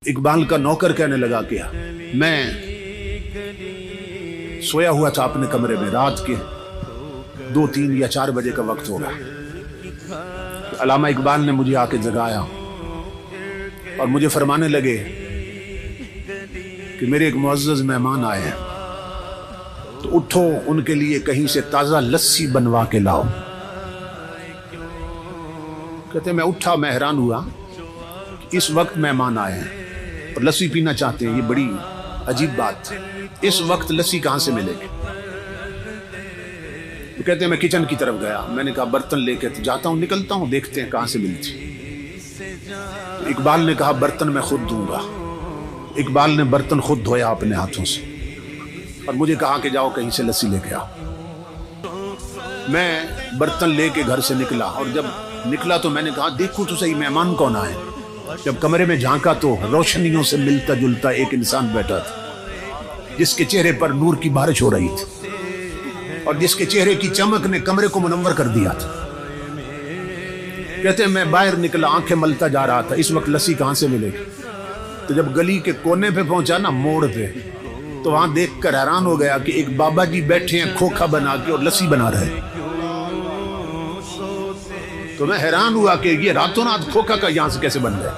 इकबाल का नौकर कहने लगा कि मैं सोया हुआ था अपने कमरे में, रात के 2, 3 या 4 बजे का वक्त होगा। अल्लामा इकबाल ने मुझे आके जगाया और मुझे फरमाने लगे कि मेरे एक मुअज़्ज़ज़ मेहमान आए हैं, तो उठो उनके लिए कहीं से ताज़ा लस्सी बनवा के लाओ। कहते मैं उठा, मैं हैरान हुआ कि इस वक्त मेहमान आए हैं और लस्सी पीना चाहते हैं, ये बड़ी अजीब बात है। इस वक्त लस्सी कहाँ से मिलेगी? तो कहते हैं मैं किचन की तरफ गया, मैंने कहा बर्तन लेके तो जाता हूँ, निकलता हूँ, देखते हैं कहाँ से मिलती। तो इकबाल ने कहा बर्तन मैं खुद दूंगा। इकबाल ने बर्तन खुद धोया अपने हाथों से और मुझे कहा कि जाओ कहीं से लस्सी लेके आओ। मैं बर्तन लेके घर से निकला और जब निकला तो मैंने कहा देखो तो सही मेहमान कौन आए। जब कमरे में झांका तो रोशनियों से मिलता जुलता एक इंसान बैठा था, जिसके चेहरे पर नूर की बारिश हो रही थी और जिसके चेहरे की चमक ने कमरे को मुनव्वर कर दिया था। कहते हैं मैं बाहर निकला, आंखें मलता जा रहा था, इस वक्त लस्सी कहां से मिलेगी। तो जब गली के कोने पे पहुंचा ना, मोड़ पे, तो वहां देखकर हैरान हो गया कि एक बाबा जी बैठे हैं खोखा बना के और लस्सी बना रहे हैं। तो मैं हैरान हुआ कि ये रातों रात खोखा का यहां से कैसे बन गया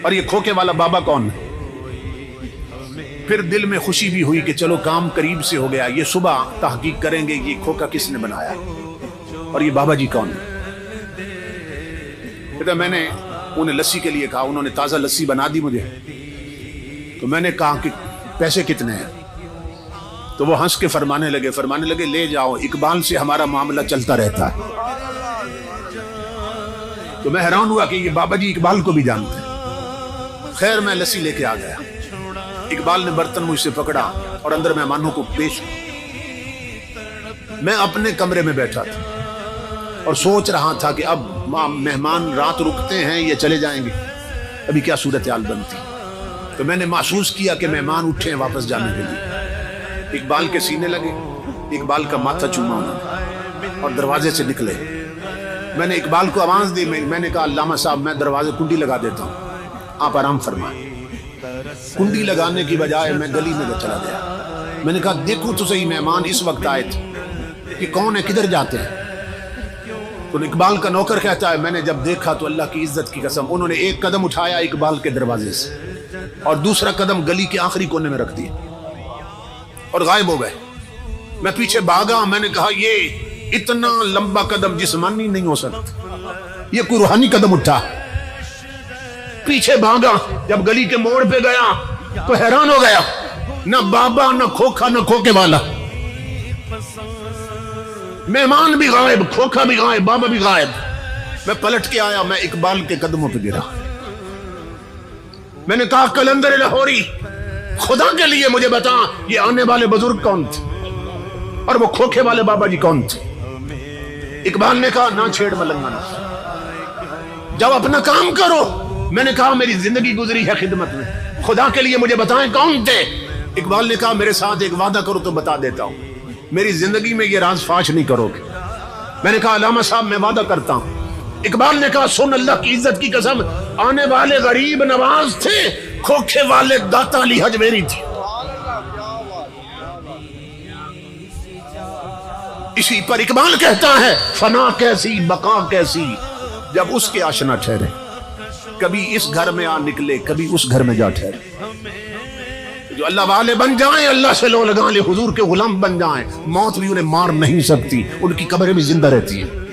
और ये खोखे वाला बाबा कौन है। फिर दिल में खुशी भी हुई कि चलो काम करीब से हो गया, ये सुबह तहकीक करेंगे ये खोखा किसने बनाया और ये बाबा जी कौन है। तो मैंने उन्हें लस्सी के लिए कहा, उन्होंने ताज़ा लस्सी बना दी मुझे। तो मैंने कहा कि पैसे कितने हैं? तो वो हंस के फरमाने लगे ले जाओ, इकबाल से हमारा मामला चलता रहता है। तो मैं हैरान हुआ कि ये बाबा जी इकबाल को भी जानते हैं। खैर मैं लस्सी लेके आ गया। इकबाल ने बर्तन मुझसे पकड़ा और अंदर मेहमानों को पेश। मैं अपने कमरे में बैठा था और सोच रहा था कि अब मेहमान रात रुकते हैं या चले जाएंगे, अभी क्या सूरत हाल बनती। तो मैंने महसूस किया कि मेहमान उठे हैं वापस जाने के लिए। इकबाल के सीने लगे, इकबाल का माथा चूमा उन्होंने और दरवाजे से निकले। मैंने इकबाल को आवाज दी, मैंने कहा अल्लामा साहब मैं दरवाजे कुंडी लगा देता हूँ, आप आराम फरमाएं। कुंडी लगाने की बजाय मैं गली में चला गया। मैंने कहा देखो तो सही मेहमान इस वक्त आए थे कि कौन है, किधर जाते हैं। तो इकबाल का नौकर कहता है मैंने जब देखा तो अल्लाह की इज्जत की कसम उन्होंने एक कदम उठाया इकबाल के दरवाजे से और दूसरा कदम गली के आखिरी कोने में रख दिया और गायब हो गए। मैं पीछे भागा, मैंने कहा ये इतना लंबा कदम जिस्मानी नहीं हो सकता, ये कोई रूहानी कदम उठा। पीछे भागा, जब गली के मोड़ पे गया तो हैरान हो गया, ना बाबा ना खोखा ना खोखे वाला, मेहमान भी गायब, खोखा भी गायब, बाबा भी गायब। मैं पलट के आया, मैं इकबाल के कदमों पे गिरा। मैंने कहा कलंदर लाहौरी खुदा के लिए मुझे बता ये आने वाले बुजुर्ग कौन थे और वो खोखे वाले बाबा जी कौन थे। इकबाल ने कहा ना छेड़ मलंगना, जब अपना काम करो। मैंने कहा मेरी जिंदगी गुजरी है खिदमत में, खुदा के लिए मुझे बताएं कौन थे। इकबाल ने कहा मेरे साथ एक वादा करो तो बता देता हूं, मेरी जिंदगी में ये राज फाश नहीं करोगे। मैंने कहा अल्लामा साहब मैं वादा करता हूं। इकबाल ने कहा सुन अल्लाह की इज्जत की कसम, आने वाले गरीब नवाज थे, खोखे वाले दाता अली हजवेरी थी। इसी पर इकबाल कहता है फना कैसी बका कैसी, जब उसके आशना ठहरे, कभी इस घर में आ निकले कभी उस घर में जा ठहरे। जो अल्लाह वाले बन जाएं, अल्लाह से लो लगा ले, हुजूर के गुलाम बन जाएं, मौत भी उन्हें मार नहीं सकती, उनकी कब्रें भी जिंदा रहती हैं।